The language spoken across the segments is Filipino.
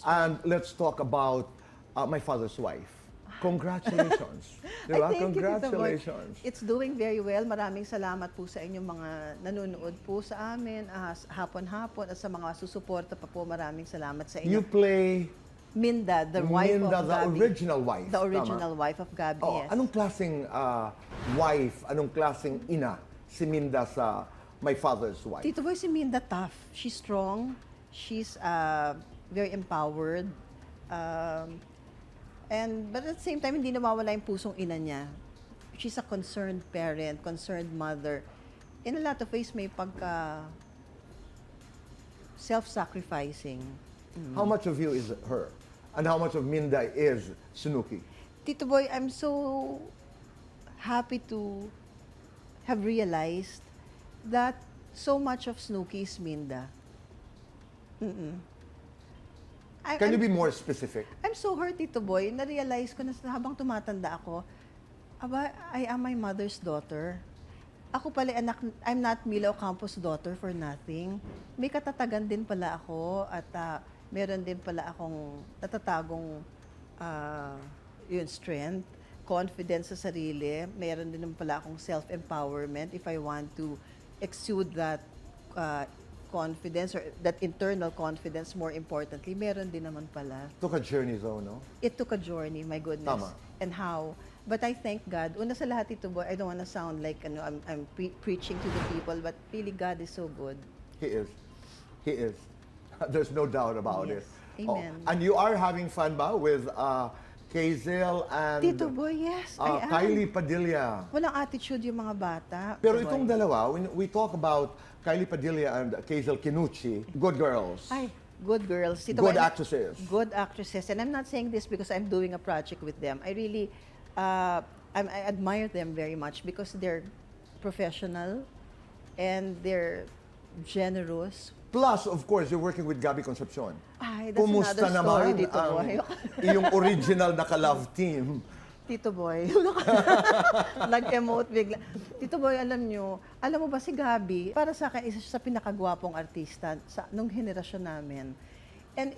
And let's talk about my father's wife. Congratulations. Di ba? Ay, thank you, Tito Boy. Congratulations. It's doing very well. Maraming salamat po sa inyong mga nanonood po sa amin hapon-hapon at sa mga susuporta pa po. Maraming salamat sa You inyo. play Minda, the wife Minda, of the Gabi. original wife. The tama? original wife of Gabi, Oh, yes. anong klaseng wife, anong klaseng ina si Minda sa my father's wife? Tito Boy, si Minda tough. She's strong. She's very empowered. But at the same time, hindi nawawala yung pusong ina niya. She's a concerned parent, concerned mother. In a lot of ways, may pagka self-sacrificing. How much of you is her? And how much of Minda is Sunuki? Tito Boy, I'm so happy to have realized that so much of Snooki is Minda. Can you be more specific? I'm so hurt, Tito Boy. Na-realize ko na habang tumatanda ako, aba, I am my mother's daughter. Ako pala, anak, I'm not Milo Campos' daughter for nothing. May katatagan din pala ako at meron din pala akong natatagong strength, confidence sa sarili. Meron din pala akong self-empowerment if I want to exude that confidence or that internal confidence, more importantly, meron din naman pala. Took a journey though, no? It took a journey, my goodness. Tama. And how. But I thank God. Una sa lahat ito, boy, I don't want to sound like I'm preaching to the people, but really God is so good. He is. He is. There's no doubt about Yes. it. Amen. And you are having fun ba with Kazel and Tito Boy, yes, I am. Kylie Padilla. Walang attitude yung mga bata. Pero Tito itong Boy. dalawa, when we talk about Kylie Padilla and Kazel Kinucci, good girls. Ay, good girls. Tito Good Boy, actresses. Good actresses. And I'm not saying this because I'm doing a project with them. I really, I admire them very much because they're professional and they're generous. Plus, of course, you're working with Gabby Concepcion. Ay, that's Kumusta another story, naman Tito ang Boy. iyong original na ka-love team? Tito Boy, nag-emote bigla. Tito Boy, alam mo ba si Gabi, para sa akin, isa siya sa pinakagwapong artista nung henerasyon namin. And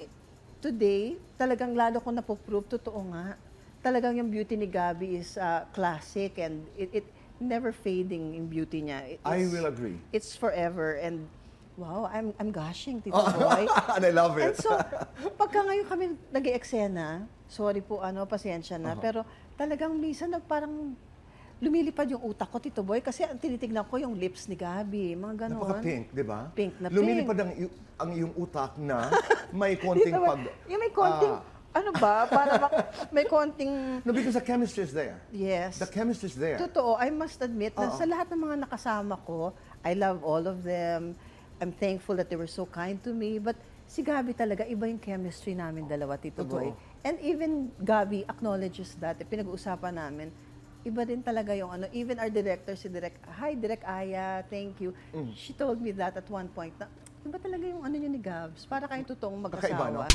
today, talagang lalo ko napoprove, totoo nga, talagang yung beauty ni Gabi is classic and it never fading in beauty niya. I will agree. It's forever and wow, I'm gushing, Tito Boy. And I love And it. so, pagka ngayon kami nag-eksena, sorry po, pasensya na, pero talagang minsan parang lumilipad yung utak ko, Tito Boy, kasi tinitignan ko yung lips ni Gabi, mga ganon. Napaka-pink, di ba? Pink na Lumilipad ang iyong utak na may konting Tito Boy, pag... yung may konting, may konting, No, because the chemistry is there. yes. The chemistry is there. Totoo, I must admit na Oo. sa lahat ng mga nakasama ko, I love all of them. I'm thankful that they were so kind to me. But si Gabi talaga, iba yung chemistry namin dalawa, Tito Totoo. Boy. And even Gabi acknowledges that. Pinag-uusapan namin, iba din talaga yung even our director, hi Direk Aya, thank you. She told me that at one point, na iba talaga yung niyo ni Gabs. Para kayong totoong Kakaiba, no? mag-asawa.